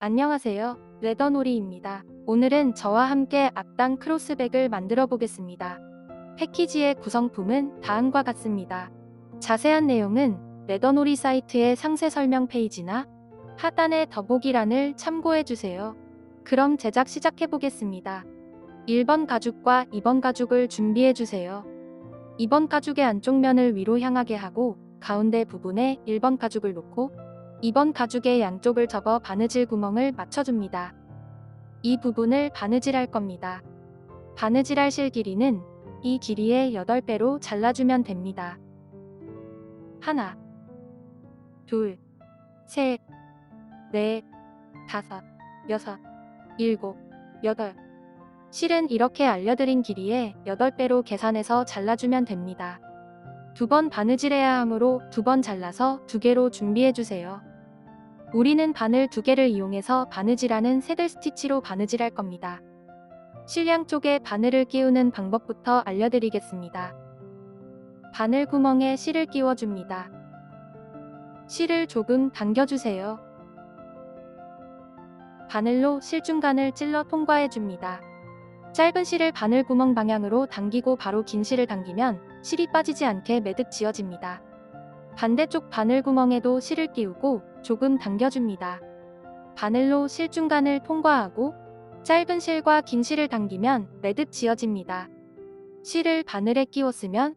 안녕하세요. 레더놀이입니다. 오늘은 저와 함께 악당 크로스백을 만들어 보겠습니다. 패키지의 구성품은 다음과 같습니다. 자세한 내용은 레더놀이 사이트의 상세 설명 페이지나 하단의 더보기란을 참고해 주세요. 그럼 제작 시작해 보겠습니다. 1번 가죽과 2번 가죽을 준비해 주세요. 2번 가죽의 안쪽 면을 위로 향하게 하고 가운데 부분에 1번 가죽을 놓고 2번 가죽의 양쪽을 접어 바느질 구멍을 맞춰줍니다. 이 부분을 바느질할 겁니다. 바느질할 실 길이는 이 길이의 8배로 잘라주면 됩니다. 하나, 둘, 셋, 넷, 다섯, 여섯, 일곱, 여덟. 실은 이렇게 알려드린 길이의 8배로 계산해서 잘라주면 됩니다. 2번 바느질해야 하므로 2번 잘라서 2개로 준비해주세요. 우리는 바늘 2개를 이용해서 바느질하는 새들 스티치로 바느질할 겁니다. 실 양쪽에 바늘을 끼우는 방법부터 알려드리겠습니다. 바늘 구멍에 실을 끼워줍니다. 실을 조금 당겨주세요. 바늘로 실 중간을 찔러 통과해줍니다. 짧은 실을 바늘 구멍 방향으로 당기고 바로 긴 실을 당기면 실이 빠지지 않게 매듭 지어집니다. 반대쪽 바늘 구멍에도 실을 끼우고 조금 당겨줍니다. 바늘로 실 중간을 통과하고 짧은 실과 긴 실을 당기면 매듭 지어집니다. 실을 바늘에 끼웠으면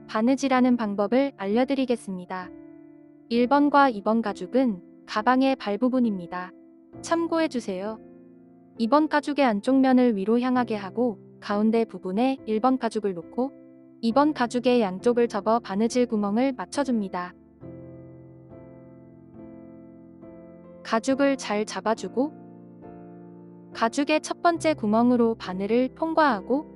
바느질하는 방법을 알려드리겠습니다. 1번과 2번 가죽은 가방의 발 부분입니다. 참고해주세요. 2번 가죽의 안쪽 면을 위로 향하게 하고 가운데 부분에 1번 가죽을 놓고 2번 가죽의 양쪽을 접어 바느질 구멍을 맞춰줍니다. 가죽을 잘 잡아주고 가죽의 첫 번째 구멍으로 바늘을 통과하고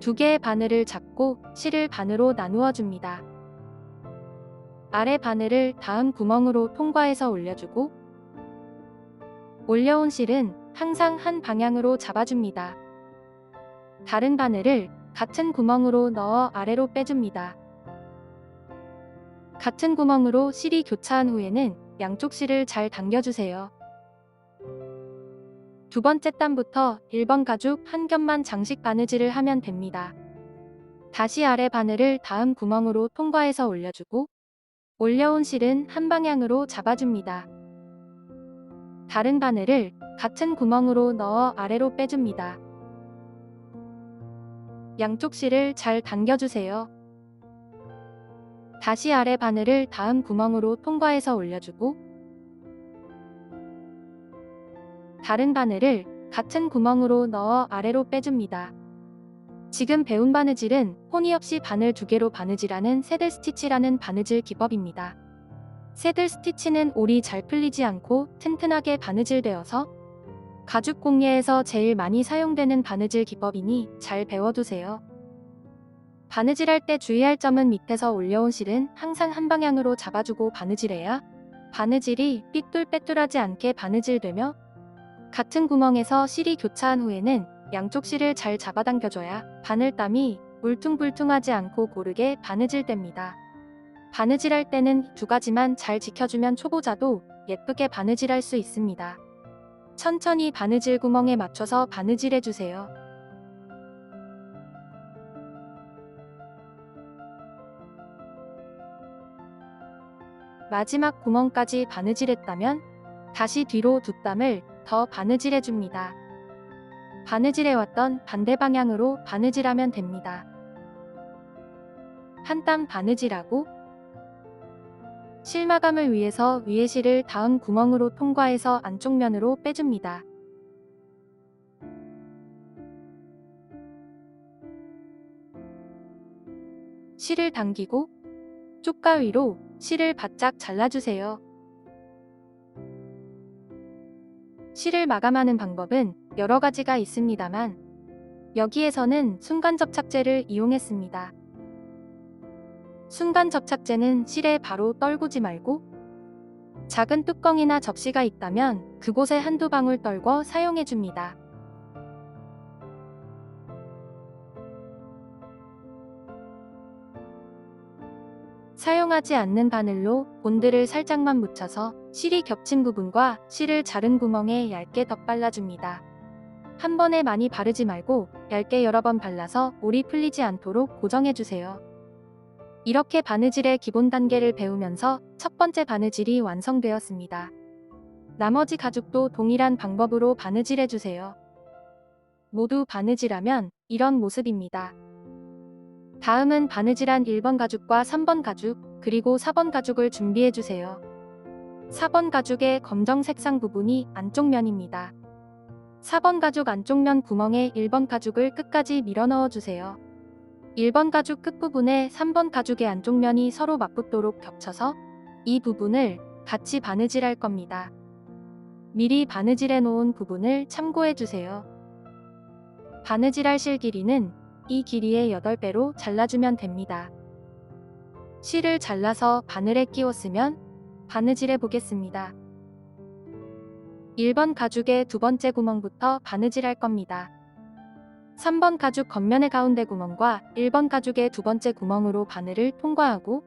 2개의 바늘을 잡고 실을 반으로 나누어 줍니다. 아래 바늘을 다음 구멍으로 통과해서 올려주고 올려온 실은 항상 한 방향으로 잡아줍니다. 다른 바늘을 같은 구멍으로 넣어 아래로 빼줍니다. 같은 구멍으로 실이 교차한 후에는 양쪽 실을 잘 당겨주세요. 2번째 단부터 1번 가죽 한 겹만 장식 바느질을 하면 됩니다. 다시 아래 바늘을 다음 구멍으로 통과해서 올려주고 올려온 실은 한 방향으로 잡아줍니다. 다른 바늘을 같은 구멍으로 넣어 아래로 빼줍니다. 양쪽 실을 잘 당겨주세요. 다시 아래 바늘을 다음 구멍으로 통과해서 올려주고 다른 바늘을 같은 구멍으로 넣어 아래로 빼줍니다. 지금 배운 바느질은 호니 없이 바늘 2개로 바느질하는 새들 스티치라는 바느질 기법입니다. 새들 스티치는 올이 잘 풀리지 않고 튼튼하게 바느질되어서 가죽 공예에서 제일 많이 사용되는 바느질 기법이니 잘 배워두세요. 바느질할 때 주의할 점은 밑에서 올려온 실은 항상 한 방향으로 잡아주고 바느질해야 바느질이 삐뚤빼뚤하지 않게 바느질되며 같은 구멍에서 실이 교차한 후에는 양쪽 실을 잘 잡아당겨줘야 바늘땀이 울퉁불퉁하지 않고 고르게 바느질됩니다. 바느질할 때는 2가지만 잘 지켜주면 초보자도 예쁘게 바느질할 수 있습니다. 천천히 바느질 구멍에 맞춰서 바느질해주세요. 마지막 구멍까지 바느질했다면 다시 뒤로 2땀을 더 바느질해줍니다. 바느질해왔던 반대 방향으로 바느질하면 됩니다. 한 땀 바느질하고 실 마감을 위해서 위에 실을 다음 구멍으로 통과해서 안쪽 면으로 빼줍니다. 실을 당기고 쪽가위로 실을 바짝 잘라주세요. 실을 마감하는 방법은 여러 가지가 있습니다만 여기에서는 순간 접착제를 이용했습니다. 순간 접착제는 실에 바로 떨구지 말고 작은 뚜껑이나 접시가 있다면 그곳에 한두 방울 떨궈 사용해줍니다. 사용하지 않는 바늘로 본드를 살짝만 묻혀서 실이 겹친 부분과 실을 자른 구멍에 얇게 덧발라줍니다. 한 번에 많이 바르지 말고 얇게 여러 번 발라서 올이 풀리지 않도록 고정해주세요. 이렇게 바느질의 기본 단계를 배우면서 첫 번째 바느질이 완성되었습니다. 나머지 가죽도 동일한 방법으로 바느질해주세요. 모두 바느질하면 이런 모습입니다. 다음은 바느질한 1번 가죽과 3번 가죽, 그리고 4번 가죽을 준비해주세요. 4번 가죽의 검정색 상 부분이 안쪽 면입니다. 4번 가죽 안쪽 면 구멍에 1번 가죽을 끝까지 밀어 넣어주세요. 1번 가죽 끝부분에 3번 가죽의 안쪽 면이 서로 맞붙도록 겹쳐서 이 부분을 같이 바느질할 겁니다. 미리 바느질해 놓은 부분을 참고해주세요. 바느질할 실 길이는 이 길이의 8배로 잘라주면 됩니다. 실을 잘라서 바늘에 끼웠으면 바느질해 보겠습니다. 1번 가죽의 두 번째 구멍부터 바느질할 겁니다. 3번 가죽 겉면의 가운데 구멍과 1번 가죽의 두 번째 구멍으로 바늘을 통과하고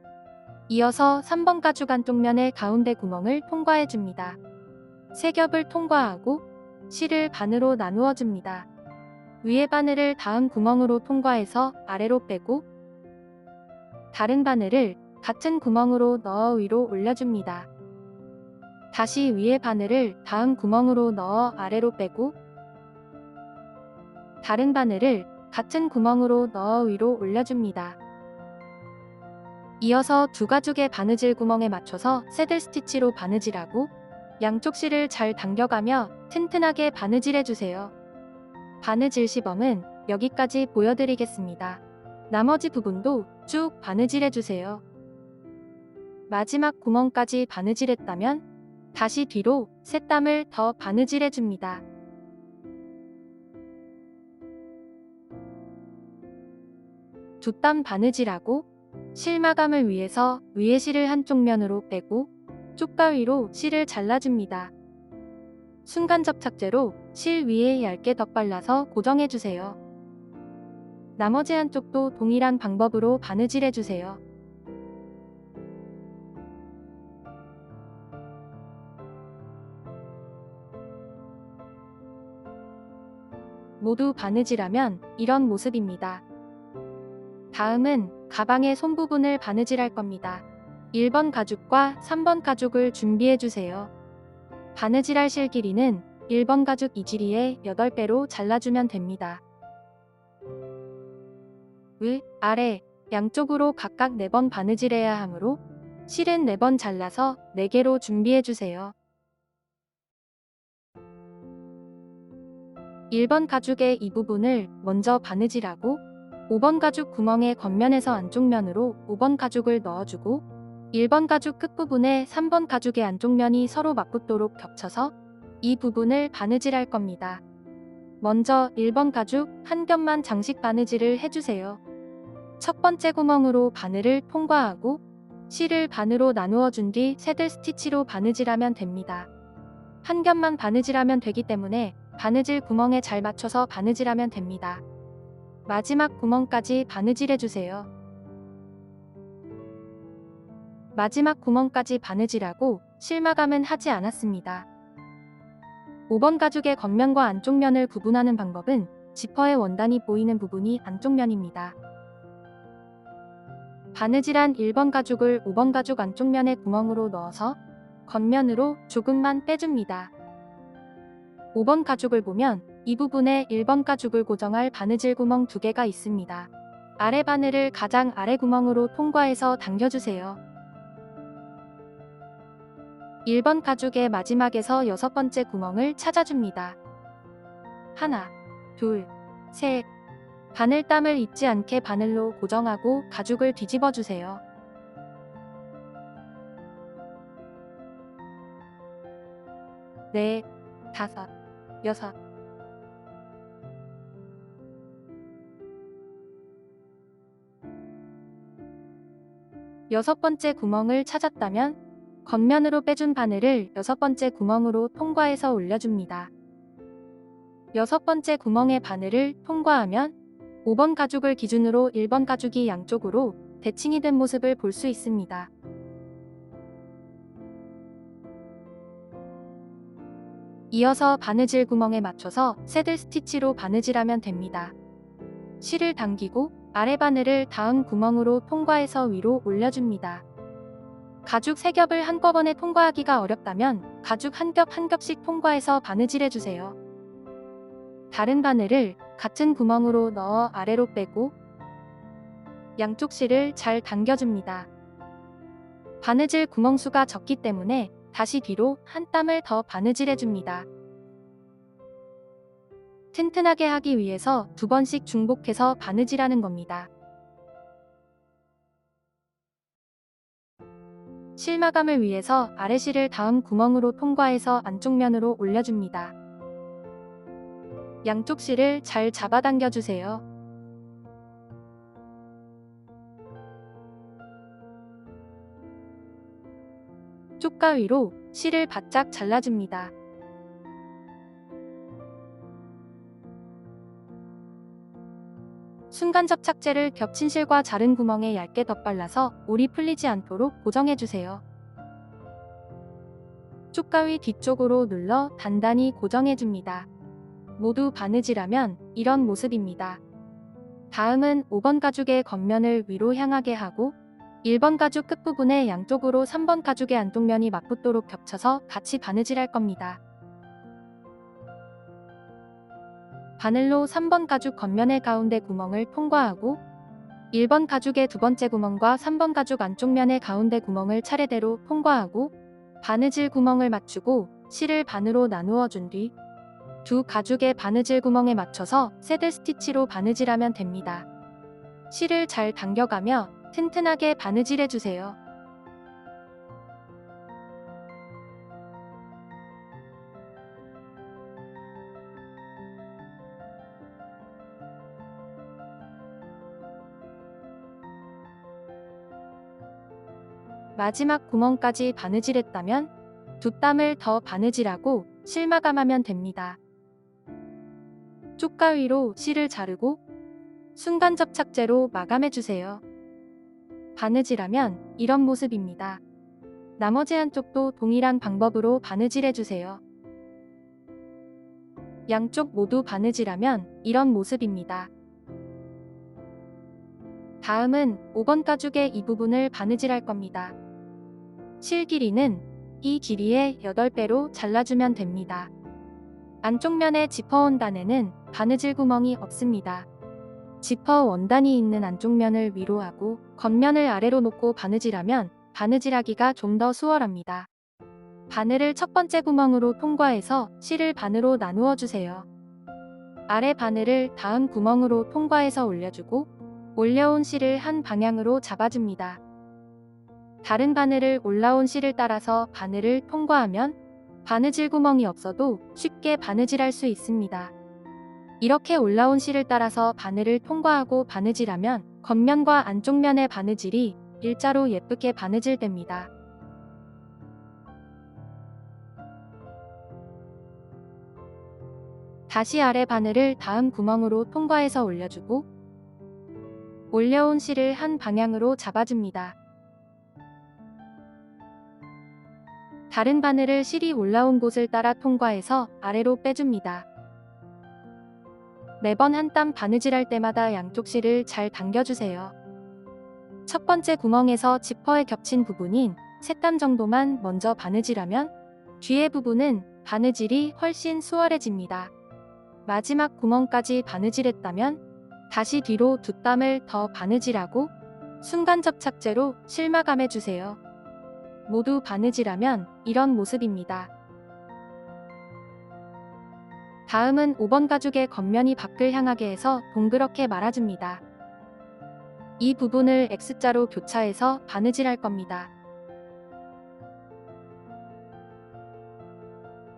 이어서 3번 가죽 안쪽 면의 가운데 구멍을 통과해 줍니다. 세 겹을 통과하고 실을 반으로 나누어 줍니다. 위에 바늘을 다음 구멍으로 통과해서 아래로 빼고 다른 바늘을 같은 구멍으로 넣어 위로 올려줍니다. 다시 위에 바늘을 다음 구멍으로 넣어 아래로 빼고 다른 바늘을 같은 구멍으로 넣어 위로 올려줍니다. 이어서 두 가죽의 바느질 구멍에 맞춰서 새들 스티치로 바느질하고 양쪽 실을 잘 당겨가며 튼튼하게 바느질해주세요. 바느질 시범은 여기까지 보여드리겠습니다. 나머지 부분도 쭉 바느질해주세요. 마지막 구멍까지 바느질했다면 다시 뒤로 세 땀을 더 바느질해줍니다. 두 땀 바느질하고 실 마감을 위해서 위에 실을 한쪽 면으로 빼고 쪽가위로 실을 잘라줍니다. 순간 접착제로 실 위에 얇게 덧발라서 고정해주세요. 나머지 한쪽도 동일한 방법으로 바느질해주세요. 모두 바느질하면 이런 모습입니다. 다음은 가방의 손 부분을 바느질할 겁니다. 1번 가죽과 3번 가죽을 준비해주세요. 바느질할 실 길이는 1번 가죽 이지리의 8배로 잘라주면 됩니다. 위, 아래, 양쪽으로 각각 4번 바느질해야 하므로 실은 4번 잘라서 4개로 준비해주세요. 1번 가죽의 이 부분을 먼저 바느질하고 5번 가죽 구멍의 겉면에서 안쪽 면으로 5번 가죽을 넣어주고 1번 가죽 끝부분에 3번 가죽의 안쪽 면이 서로 맞붙도록 겹쳐서 이 부분을 바느질할 겁니다. 먼저 1번 가죽 한 겹만 장식 바느질을 해주세요. 첫 번째 구멍으로 바늘을 통과하고 실을 반으로 나누어 준 뒤 새들 스티치로 바느질하면 됩니다. 한 겹만 바느질하면 되기 때문에 바느질 구멍에 잘 맞춰서 바느질하면 됩니다. 마지막 구멍까지 바느질해주세요. 마지막 구멍까지 바느질하고 실마감은 하지 않았습니다. 5번 가죽의 겉면과 안쪽 면을 구분하는 방법은 지퍼의 원단이 보이는 부분이 안쪽 면입니다. 바느질한 1번 가죽을 5번 가죽 안쪽 면의 구멍으로 넣어서 겉면으로 조금만 빼줍니다. 5번 가죽을 보면 이 부분에 1번 가죽을 고정할 바느질 구멍 2개가 있습니다. 아래 바늘을 가장 아래 구멍으로 통과해서 당겨주세요. 1번 가죽의 마지막에서 6번째 구멍을 찾아줍니다. 하나, 둘, 셋. 바늘땀을 잊지 않게 바늘로 고정하고 가죽을 뒤집어 주세요. 넷, 다섯, 여섯. 여섯 번째 구멍을 찾았다면 겉면으로 빼준 바늘을 6번째 구멍으로 통과해서 올려줍니다. 6번째 구멍의 바늘을 통과하면 5번 가죽을 기준으로 1번 가죽이 양쪽으로 대칭이 된 모습을 볼 수 있습니다. 이어서 바느질 구멍에 맞춰서 새들 스티치로 바느질하면 됩니다. 실을 당기고 아래 바늘을 다음 구멍으로 통과해서 위로 올려줍니다. 가죽 3겹을 한꺼번에 통과하기가 어렵다면 가죽 한 겹 한 겹씩 통과해서 바느질해주세요. 다른 바늘을 같은 구멍으로 넣어 아래로 빼고 양쪽 실을 잘 당겨줍니다. 바느질 구멍수가 적기 때문에 다시 뒤로 한 땀을 더 바느질해줍니다. 튼튼하게 하기 위해서 2번씩 중복해서 바느질하는 겁니다. 실 마감을 위해서 아래 실을 다음 구멍으로 통과해서 안쪽 면으로 올려줍니다. 양쪽 실을 잘 잡아당겨주세요. 쪽가위로 실을 바짝 잘라줍니다. 순간 접착제를 겹친 실과 자른 구멍에 얇게 덧발라서 올이 풀리지 않도록 고정해주세요. 쪽가위 뒤쪽으로 눌러 단단히 고정해줍니다. 모두 바느질하면 이런 모습입니다. 다음은 5번 가죽의 겉면을 위로 향하게 하고 1번 가죽 끝부분에 양쪽으로 3번 가죽의 안쪽면이 맞붙도록 겹쳐서 같이 바느질할 겁니다. 바늘로 3번 가죽 겉면의 가운데 구멍을 통과하고 1번 가죽의 2번째 구멍과 3번 가죽 안쪽면의 가운데 구멍을 차례대로 통과하고 바느질 구멍을 맞추고 실을 반으로 나누어 준 뒤 두 가죽의 바느질 구멍에 맞춰서 새들 스티치로 바느질하면 됩니다. 실을 잘 당겨가며 튼튼하게 바느질해주세요. 마지막 구멍까지 바느질했다면 2땀을 더 바느질하고 실 마감하면 됩니다. 쪽가위로 실을 자르고 순간 접착제로 마감해주세요. 바느질하면 이런 모습입니다. 나머지 한쪽도 동일한 방법으로 바느질해주세요. 양쪽 모두 바느질하면 이런 모습입니다. 다음은 5번 가죽의 이 부분을 바느질할 겁니다. 실 길이는 이 길이의 8배로 잘라주면 됩니다. 안쪽 면에 지퍼 원단에는 바느질 구멍이 없습니다. 지퍼 원단이 있는 안쪽 면을 위로 하고 겉면을 아래로 놓고 바느질하면 바느질하기가 좀 더 수월합니다. 바늘을 첫 번째 구멍으로 통과해서 실을 반으로 나누어 주세요. 아래 바늘을 다음 구멍으로 통과해서 올려주고 올려온 실을 한 방향으로 잡아줍니다. 다른 바늘을 올라온 실을 따라서 바늘을 통과하면 바느질 구멍이 없어도 쉽게 바느질할 수 있습니다. 이렇게 올라온 실을 따라서 바늘을 통과하고 바느질하면 겉면과 안쪽면의 바느질이 일자로 예쁘게 바느질됩니다. 다시 아래 바늘을 다음 구멍으로 통과해서 올려주고 올려온 실을 한 방향으로 잡아줍니다. 다른 바늘을 실이 올라온 곳을 따라 통과해서 아래로 빼줍니다. 매번 한 땀 바느질할 때마다 양쪽 실을 잘 당겨주세요. 첫 번째 구멍에서 지퍼에 겹친 부분인 3땀 정도만 먼저 바느질하면 뒤에 부분은 바느질이 훨씬 수월해집니다. 마지막 구멍까지 바느질했다면 다시 뒤로 2땀을 더 바느질하고 순간 접착제로 실 마감해주세요. 모두 바느질하면 이런 모습입니다. 다음은 5번 가죽의 겉면이 밖을 향하게 해서 동그랗게 말아줍니다. 이 부분을 X자로 교차해서 바느질할 겁니다.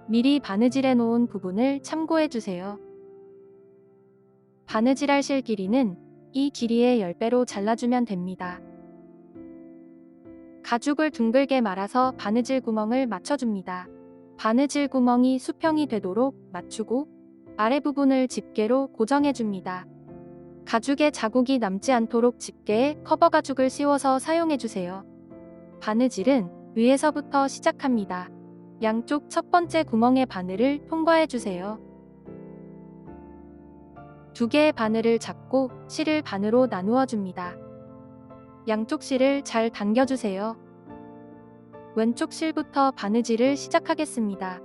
미리 바느질해 놓은 부분을 참고해 주세요. 바느질할 실 길이는 이 길이의 10배로 잘라주면 됩니다. 가죽을 둥글게 말아서 바느질 구멍을 맞춰줍니다. 바느질 구멍이 수평이 되도록 맞추고 아래 부분을 집게로 고정해줍니다. 가죽에 자국이 남지 않도록 집게에 커버 가죽을 씌워서 사용해주세요. 바느질은 위에서부터 시작합니다. 양쪽 첫 번째 구멍의 바늘을 통과해 주세요. 두 개의 바늘을 잡고 실을 반으로 나누어 줍니다. 양쪽 실을 잘 당겨주세요. 왼쪽 실부터 바느질을 시작하겠습니다.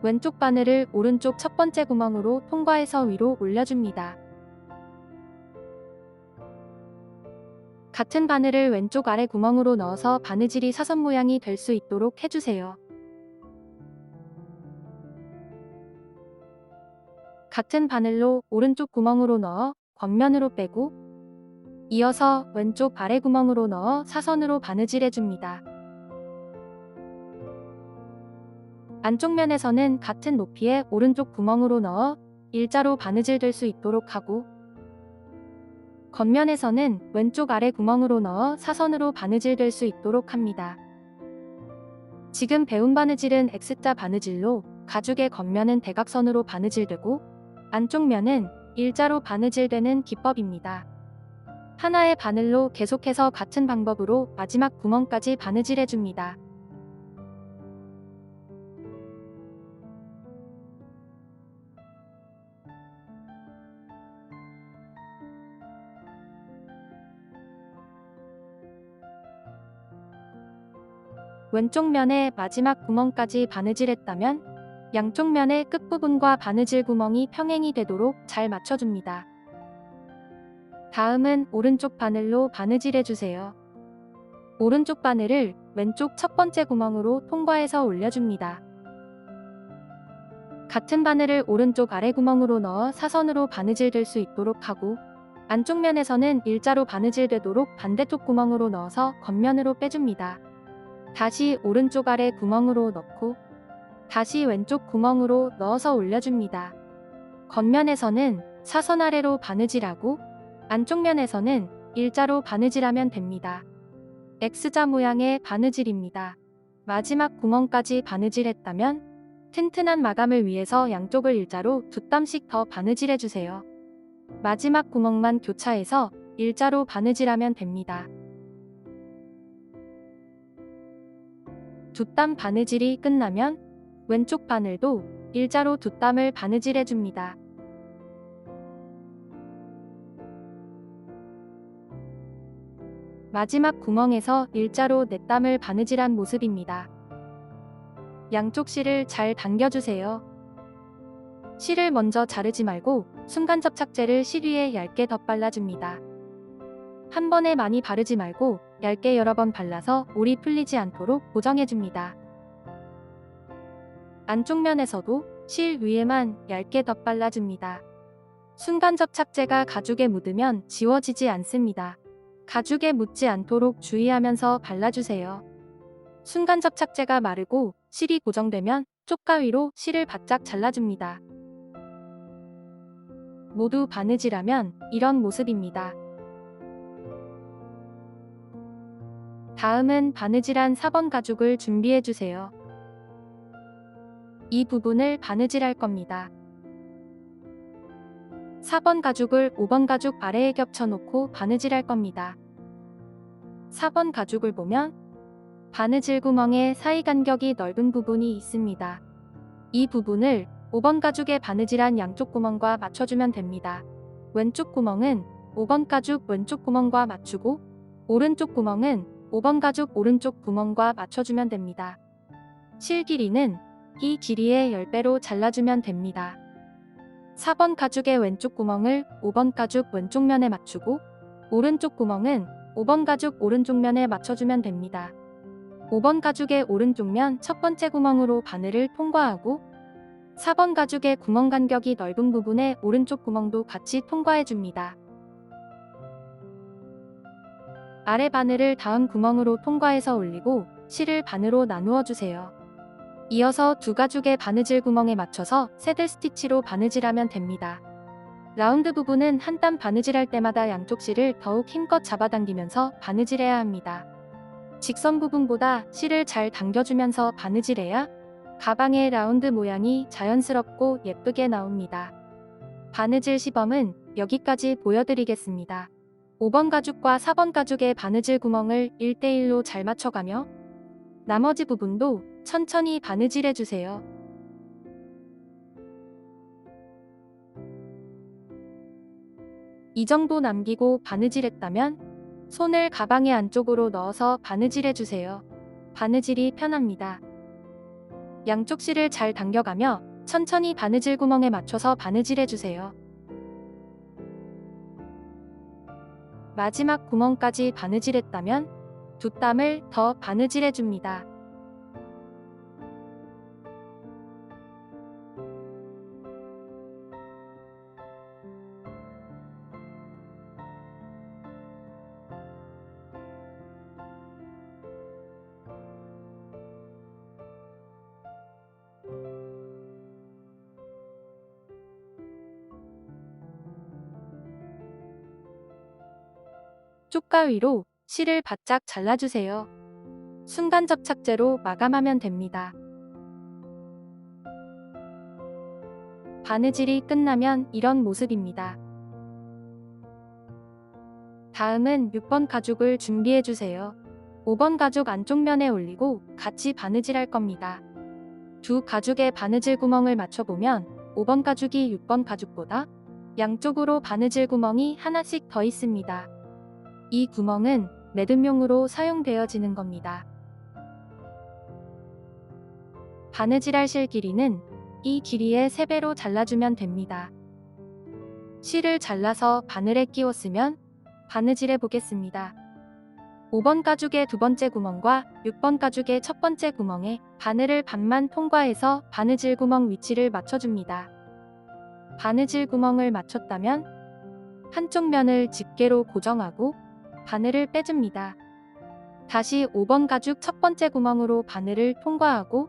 왼쪽 바늘을 오른쪽 첫 번째 구멍으로 통과해서 위로 올려줍니다. 같은 바늘을 왼쪽 아래 구멍으로 넣어서 바느질이 사선 모양이 될 수 있도록 해주세요. 같은 바늘로 오른쪽 구멍으로 넣어 겉면으로 빼고 이어서 왼쪽 아래 구멍으로 넣어 사선으로 바느질 해줍니다. 안쪽 면에서는 같은 높이의 오른쪽 구멍으로 넣어 일자로 바느질 될 수 있도록 하고 겉면에서는 왼쪽 아래 구멍으로 넣어 사선으로 바느질 될 수 있도록 합니다. 지금 배운 바느질은 X자 바느질로 가죽의 겉면은 대각선으로 바느질되고 안쪽 면은 일자로 바느질되는 기법입니다. 하나의 바늘로 계속해서 같은 방법으로 마지막 구멍까지 바느질해줍니다. 왼쪽 면의 마지막 구멍까지 바느질했다면 양쪽 면의 끝부분과 바느질 구멍이 평행이 되도록 잘 맞춰줍니다. 다음은 오른쪽 바늘로 바느질해주세요. 오른쪽 바늘을 왼쪽 첫 번째 구멍으로 통과해서 올려줍니다. 같은 바늘을 오른쪽 아래 구멍으로 넣어 사선으로 바느질될 수 있도록 하고 안쪽 면에서는 일자로 바느질되도록 반대쪽 구멍으로 넣어서 겉면으로 빼줍니다. 다시 오른쪽 아래 구멍으로 넣고 다시 왼쪽 구멍으로 넣어서 올려줍니다. 겉면에서는 사선 아래로 바느질하고 안쪽 면에서는 일자로 바느질하면 됩니다. X자 모양의 바느질입니다. 마지막 구멍까지 바느질했다면 튼튼한 마감을 위해서 양쪽을 일자로 두 땀씩 더 바느질해주세요. 마지막 구멍만 교차해서 일자로 바느질하면 됩니다. 두 땀 바느질이 끝나면 왼쪽 바늘도 일자로 두 땀을 바느질해줍니다. 마지막 구멍에서 일자로 네 땀을 바느질한 모습입니다. 양쪽 실을 잘 당겨주세요. 실을 먼저 자르지 말고 순간접착제를 실 위에 얇게 덧발라줍니다. 한 번에 많이 바르지 말고 얇게 여러 번 발라서 올이 풀리지 않도록 고정해줍니다. 안쪽 면에서도 실 위에만 얇게 덧발라줍니다. 순간접착제가 가죽에 묻으면 지워지지 않습니다. 가죽에 묻지 않도록 주의하면서 발라주세요. 순간접착제가 마르고 실이 고정되면 쪽가위로 실을 바짝 잘라줍니다. 모두 바느질하면 이런 모습입니다. 다음은 바느질한 4번 가죽을 준비해주세요. 이 부분을 바느질할 겁니다. 4번 가죽을 5번 가죽 아래에 겹쳐놓고 바느질할 겁니다. 4번 가죽을 보면 바느질 구멍의 사이 간격이 넓은 부분이 있습니다. 이 부분을 5번 가죽에 바느질한 양쪽 구멍과 맞춰주면 됩니다. 왼쪽 구멍은 5번 가죽 왼쪽 구멍과 맞추고 오른쪽 구멍은 5번 가죽 오른쪽 구멍과 맞춰주면 됩니다. 실 길이는 이 길이의 10배로 잘라주면 됩니다. 4번 가죽의 왼쪽 구멍을 5번 가죽 왼쪽 면에 맞추고 오른쪽 구멍은 5번 가죽 오른쪽 면에 맞춰주면 됩니다. 5번 가죽의 오른쪽 면 첫 번째 구멍으로 바늘을 통과하고 4번 가죽의 구멍 간격이 넓은 부분에 오른쪽 구멍도 같이 통과해줍니다. 아래 바늘을 다음 구멍으로 통과해서 올리고 실을 반으로 나누어 주세요. 이어서 두 가죽의 바느질 구멍에 맞춰서 새들 스티치로 바느질하면 됩니다. 라운드 부분은 한 땀 바느질할 때마다 양쪽 실을 더욱 힘껏 잡아당기면서 바느질해야 합니다. 직선 부분보다 실을 잘 당겨주면서 바느질해야 가방의 라운드 모양이 자연스럽고 예쁘게 나옵니다. 바느질 시범은 여기까지 보여드리겠습니다. 5번 가죽과 4번 가죽의 바느질 구멍을 1대1로 잘 맞춰가며 나머지 부분도 천천히 바느질해 주세요. 이 정도 남기고 바느질했다면 손을 가방의 안쪽으로 넣어서 바느질해 주세요. 바느질이 편합니다. 양쪽 실을 잘 당겨가며 천천히 바느질 구멍에 맞춰서 바느질해 주세요. 마지막 구멍까지 바느질했다면 두 땀을 더 바느질해 줍니다. 쪽가위로 실을 바짝 잘라주세요. 순간 접착제로 마감하면 됩니다. 바느질이 끝나면 이런 모습입니다. 다음은 6번 가죽을 준비해주세요. 5번 가죽 안쪽 면에 올리고 같이 바느질할 겁니다. 두 가죽의 바느질 구멍을 맞춰보면 5번 가죽이 6번 가죽보다 양쪽으로 바느질 구멍이 하나씩 더 있습니다. 이 구멍은 매듭용으로 사용되어지는 겁니다. 바느질할 실 길이는 이 길이의 3배로 잘라주면 됩니다. 실을 잘라서 바늘에 끼웠으면 바느질해 보겠습니다. 5번 가죽의 두 번째 구멍과 6번 가죽의 첫 번째 구멍에 바늘을 반만 통과해서 바느질 구멍 위치를 맞춰줍니다. 바느질 구멍을 맞췄다면 한쪽 면을 집게로 고정하고 바늘을 빼줍니다. 다시 5번 가죽 첫 번째 구멍으로 바늘을 통과하고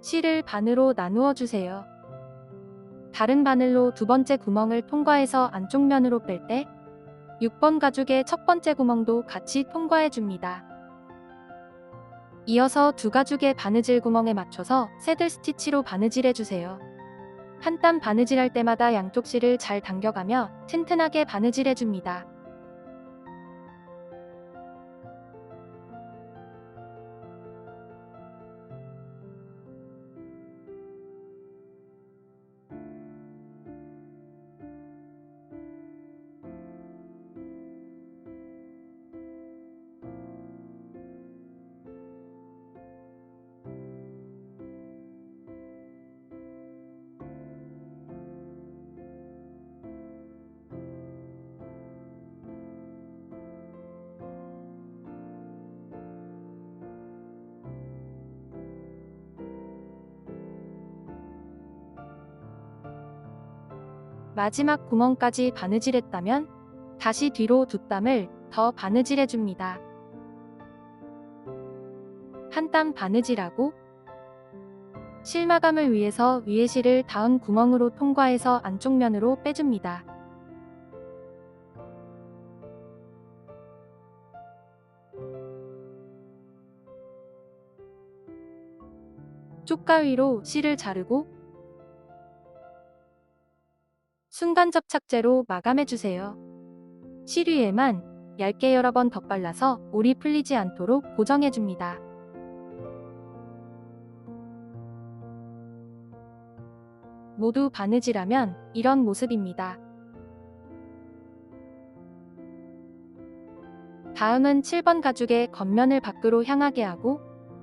실을 반으로 나누어 주세요. 다른 바늘로 두 번째 구멍을 통과해서 안쪽 면으로 뺄 때 6번 가죽의 첫 번째 구멍도 같이 통과해 줍니다. 이어서 두 가죽의 바느질 구멍에 맞춰서 새들 스티치로 바느질해 주세요. 한 땀 바느질할 때마다 양쪽 실을 잘 당겨가며 튼튼하게 바느질해 줍니다. 마지막 구멍까지 바느질했다면 다시 뒤로 두 땀을 더 바느질해 줍니다. 한 땀 바느질하고 실 마감을 위해서 위에 실을 다음 구멍으로 통과해서 안쪽 면으로 빼줍니다. 쪽가위로 실을 자르고 순간 접착제로 마감해주세요. 실 위에만 얇게 여러 번 덧발라서 올이 풀리지 않도록 고정해줍니다. 모두 바느질하면 이런 모습입니다. 다음은 7번 가죽의 겉면을 밖으로 향하게 하고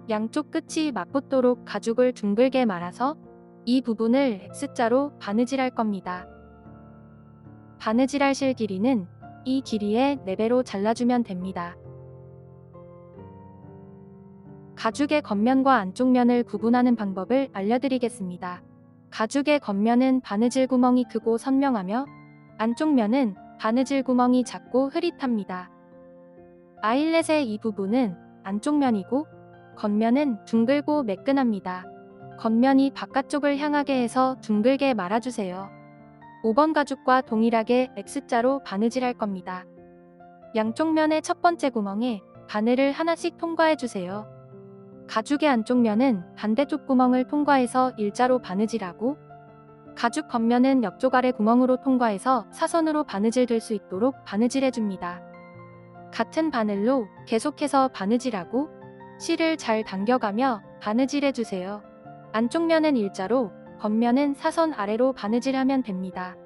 양쪽 끝이 맞붙도록 가죽을 둥글게 말아서 이 부분을 X자로 바느질할 겁니다. 바느질할 실 길이는 이 길이의 4배로 잘라주면 됩니다. 가죽의 겉면과 안쪽 면을 구분하는 방법을 알려드리겠습니다. 가죽의 겉면은 바느질 구멍이 크고 선명하며 안쪽 면은 바느질 구멍이 작고 흐릿합니다. 아일렛의 이 부분은 안쪽 면이고 겉면은 둥글고 매끈합니다. 겉면이 바깥쪽을 향하게 해서 둥글게 말아주세요. 5번 가죽과 동일하게 X자로 바느질할 겁니다. 양쪽 면의 첫 번째 구멍에 바늘을 하나씩 통과해주세요. 가죽의 안쪽 면은 반대쪽 구멍을 통과해서 일자로 바느질하고 가죽 겉면은 옆쪽 아래 구멍으로 통과해서 사선으로 바느질 될 수 있도록 바느질해줍니다. 같은 바늘로 계속해서 바느질하고 실을 잘 당겨가며 바느질해주세요. 안쪽 면은 일자로, 겉면은 사선 아래로 바느질하면 됩니다.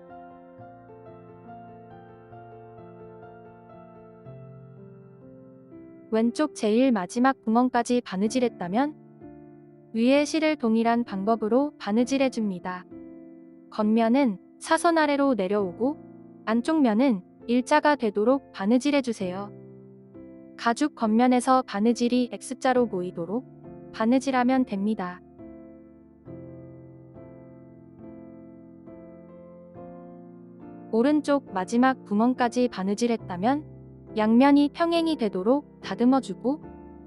왼쪽 제일 마지막 구멍까지 바느질했다면 위에 실을 동일한 방법으로 바느질해줍니다. 겉면은 사선 아래로 내려오고 안쪽 면은 일자가 되도록 바느질해주세요. 가죽 겉면에서 바느질이 X자로 보이도록 바느질하면 됩니다. 오른쪽 마지막 구멍까지 바느질했다면 양면이 평행이 되도록 다듬어주고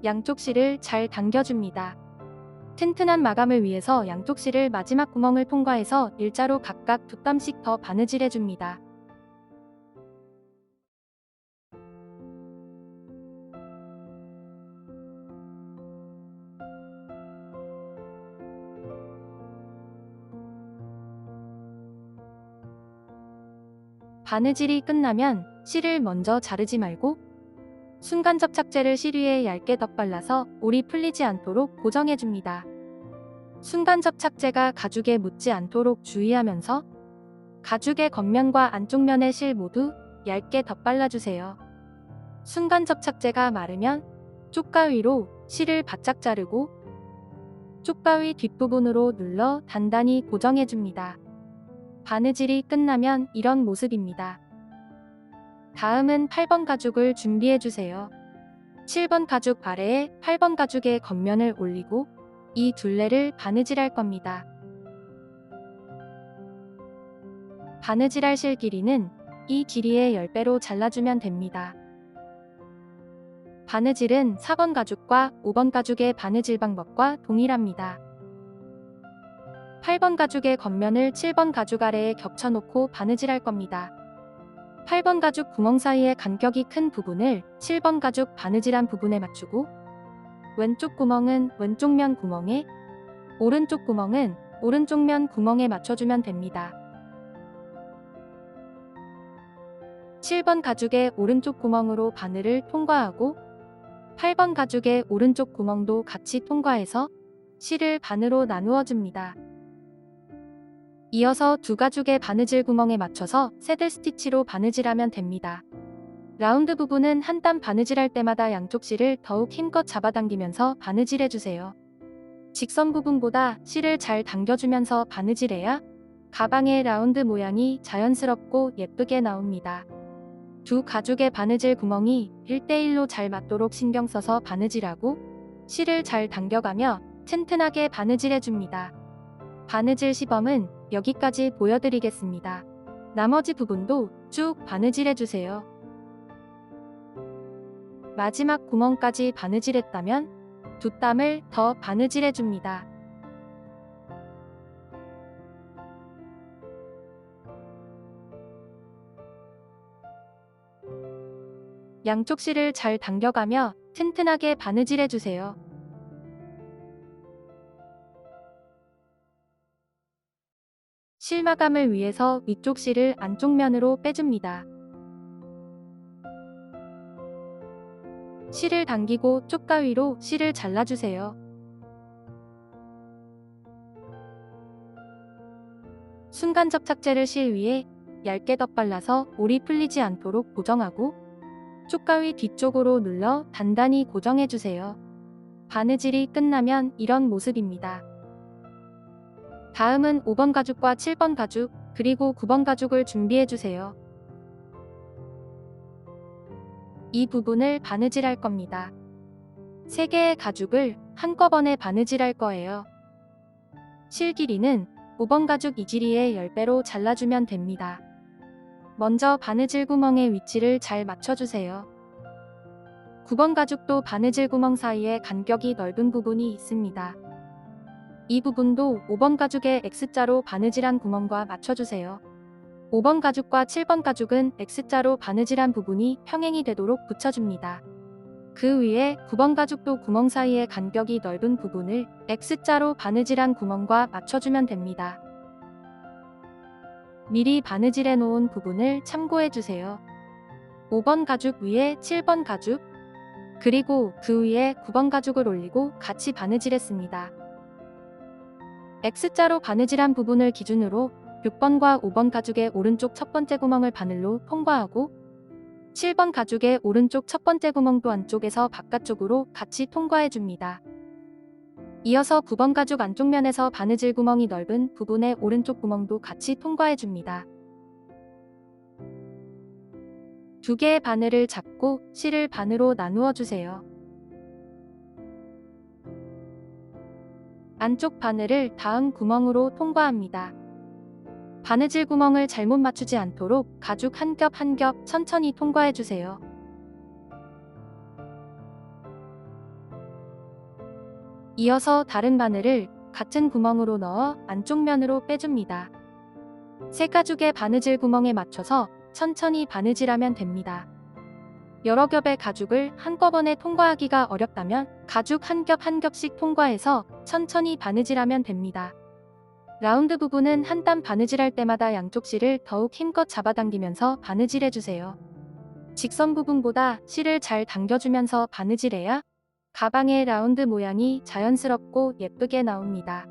양쪽 실을 잘 당겨줍니다. 튼튼한 마감을 위해서 양쪽 실을 마지막 구멍을 통과해서 일자로 각각 2땀씩 더 바느질해줍니다. 바느질이 끝나면 실을 먼저 자르지 말고 순간 접착제를 실 위에 얇게 덧발라서 올이 풀리지 않도록 고정해줍니다. 순간 접착제가 가죽에 묻지 않도록 주의하면서 가죽의 겉면과 안쪽면의 실 모두 얇게 덧발라주세요. 순간 접착제가 마르면 쪽가위로 실을 바짝 자르고 쪽가위 뒷부분으로 눌러 단단히 고정해줍니다. 바느질이 끝나면 이런 모습입니다. 다음은 8번 가죽을 준비해주세요. 7번 가죽 아래에 8번 가죽의 겉면을 올리고 이 둘레를 바느질할 겁니다. 바느질할 실 길이는 이 길이의 10배로 잘라주면 됩니다. 바느질은 4번 가죽과 5번 가죽의 바느질 방법과 동일합니다. 8번 가죽의 겉면을 7번 가죽 아래에 겹쳐놓고 바느질할 겁니다. 8번 가죽 구멍 사이의 간격이 큰 부분을 7번 가죽 바느질한 부분에 맞추고 왼쪽 구멍은 왼쪽 면 구멍에, 오른쪽 구멍은 오른쪽 면 구멍에 맞춰주면 됩니다. 7번 가죽의 오른쪽 구멍으로 바늘을 통과하고 8번 가죽의 오른쪽 구멍도 같이 통과해서 실을 반으로 나누어 줍니다. 이어서 두 가죽의 바느질 구멍에 맞춰서 새들 스티치로 바느질하면 됩니다. 라운드 부분은 한 땀 바느질할 때마다 양쪽 실을 더욱 힘껏 잡아당기면서 바느질해주세요. 직선 부분보다 실을 잘 당겨주면서 바느질해야 가방의 라운드 모양이 자연스럽고 예쁘게 나옵니다. 두 가죽의 바느질 구멍이 1대1로 잘 맞도록 신경 써서 바느질하고 실을 잘 당겨가며 튼튼하게 바느질해줍니다. 바느질 시범은 여기까지 보여드리겠습니다. 나머지 부분도 쭉 바느질해주세요. 마지막 구멍까지 바느질했다면 두 땀을 더 바느질해줍니다. 양쪽 실을 잘 당겨가며 튼튼하게 바느질해주세요. 실 마감을 위해서 위쪽 실을 안쪽 면으로 빼줍니다. 실을 당기고 쪽가위로 실을 잘라주세요. 순간 접착제를 실 위에 얇게 덧발라서 올이 풀리지 않도록 고정하고 쪽가위 뒤쪽으로 눌러 단단히 고정해주세요. 바느질이 끝나면 이런 모습입니다. 다음은 5번 가죽과 7번 가죽, 그리고 9번 가죽을 준비해주세요. 이 부분을 바느질할 겁니다. 3개의 가죽을 한꺼번에 바느질할 거예요. 실 길이는 5번 가죽 이 길이의 10배로 잘라주면 됩니다. 먼저 바느질 구멍의 위치를 잘 맞춰주세요. 9번 가죽도 바느질 구멍 사이에 간격이 넓은 부분이 있습니다. 이 부분도 5번 가죽의 X자로 바느질한 구멍과 맞춰주세요. 5번 가죽과 7번 가죽은 X자로 바느질한 부분이 평행이 되도록 붙여줍니다. 그 위에 9번 가죽도 구멍 사이의 간격이 넓은 부분을 X자로 바느질한 구멍과 맞춰주면 됩니다. 미리 바느질해 놓은 부분을 참고해주세요. 5번 가죽 위에 7번 가죽, 그리고 그 위에 9번 가죽을 올리고 같이 바느질했습니다. X자로 바느질한 부분을 기준으로 6번과 5번 가죽의 오른쪽 첫 번째 구멍을 바늘로 통과하고 7번 가죽의 오른쪽 첫 번째 구멍도 안쪽에서 바깥쪽으로 같이 통과해줍니다. 이어서 9번 가죽 안쪽 면에서 바느질 구멍이 넓은 부분의 오른쪽 구멍도 같이 통과해줍니다. 두 개의 바늘을 잡고 실을 반으로 나누어 주세요. 안쪽 바늘을 다음 구멍으로 통과합니다. 바느질 구멍을 잘못 맞추지 않도록 가죽 한 겹 한 겹 천천히 통과해 주세요. 이어서 다른 바늘을 같은 구멍으로 넣어 안쪽 면으로 빼줍니다. 새 가죽의 바느질 구멍에 맞춰서 천천히 바느질하면 됩니다. 여러 겹의 가죽을 한꺼번에 통과하기가 어렵다면 가죽 한 겹 한 겹씩 통과해서 천천히 바느질하면 됩니다. 라운드 부분은 한 땀 바느질할 때마다 양쪽 실을 더욱 힘껏 잡아당기면서 바느질해주세요. 직선 부분보다 실을 잘 당겨주면서 바느질해야 가방의 라운드 모양이 자연스럽고 예쁘게 나옵니다.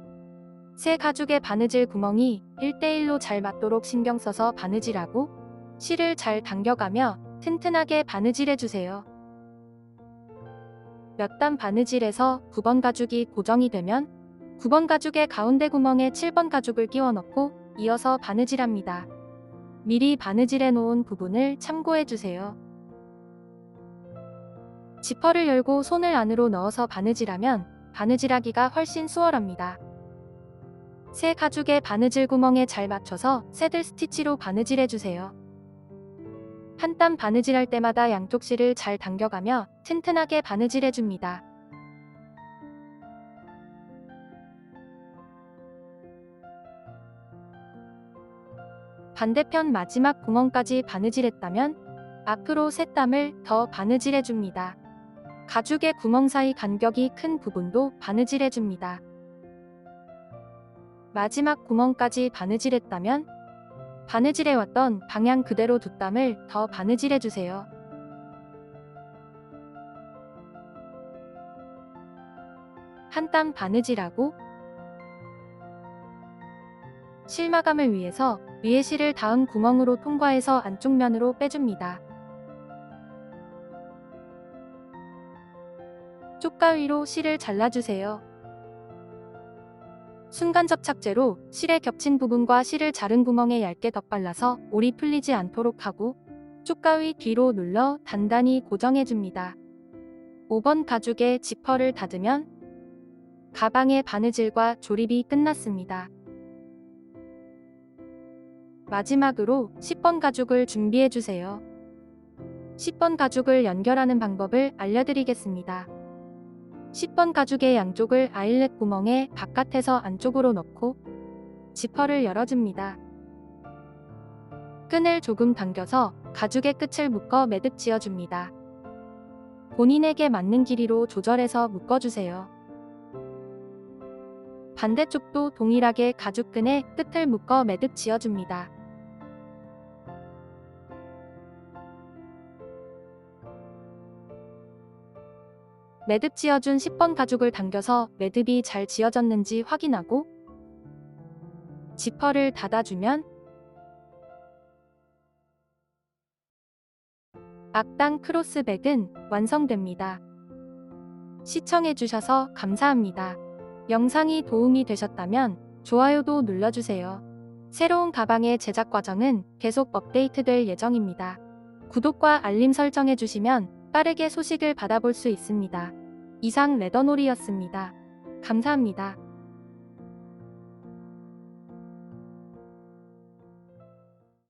새 가죽의 바느질 구멍이 1대1로 잘 맞도록 신경 써서 바느질하고 실을 잘 당겨가며 튼튼하게 바느질해주세요. 몇 단 바느질해서 9번 가죽이 고정이 되면 9번 가죽의 가운데 구멍에 7번 가죽을 끼워 넣고 이어서 바느질합니다. 미리 바느질해 놓은 부분을 참고해 주세요. 지퍼를 열고 손을 안으로 넣어서 바느질하면 바느질하기가 훨씬 수월합니다. 새 가죽의 바느질 구멍에 잘 맞춰서 새들 스티치로 바느질해 주세요. 한 땀 바느질할 때마다 양쪽 실을 잘 당겨가며 튼튼하게 바느질해 줍니다. 반대편 마지막 구멍까지 바느질했다면 앞으로 새 땀을 더 바느질해 줍니다. 가죽의 구멍 사이 간격이 큰 부분도 바느질해 줍니다. 마지막 구멍까지 바느질했다면 바느질해왔던 방향 그대로 두 땀을 더 바느질해 주세요. 한 땀 바느질하고 실마감을 위해서 위에 실을 다음 구멍으로 통과해서 안쪽 면으로 빼줍니다. 쪽가위로 실을 잘라주세요. 순간 접착제로 실에 겹친 부분과 실을 자른 구멍에 얇게 덧발라서 올이 풀리지 않도록 하고 쪽가위 뒤로 눌러 단단히 고정해줍니다. 5번 가죽에 지퍼를 닫으면 가방의 바느질과 조립이 끝났습니다. 마지막으로 10번 가죽을 준비해주세요. 10번 가죽을 연결하는 방법을 알려드리겠습니다. 10번 가죽의 양쪽을 아일렛 구멍에 바깥에서 안쪽으로 넣고 지퍼를 열어줍니다. 끈을 조금 당겨서 가죽의 끝을 묶어 매듭 지어줍니다. 본인에게 맞는 길이로 조절해서 묶어주세요. 반대쪽도 동일하게 가죽끈에 끝을 묶어 매듭 지어줍니다. 매듭 지어준 10번 가죽을 당겨서 매듭이 잘 지어졌는지 확인하고 지퍼를 닫아주면 악당 크로스백은 완성됩니다. 시청해주셔서 감사합니다. 영상이 도움이 되셨다면 좋아요도 눌러주세요. 새로운 가방의 제작 과정은 계속 업데이트될 예정입니다. 구독과 알림 설정해주시면 빠르게 소식을 받아볼 수 있습니다. 이상 레더놀이였습니다. 감사합니다.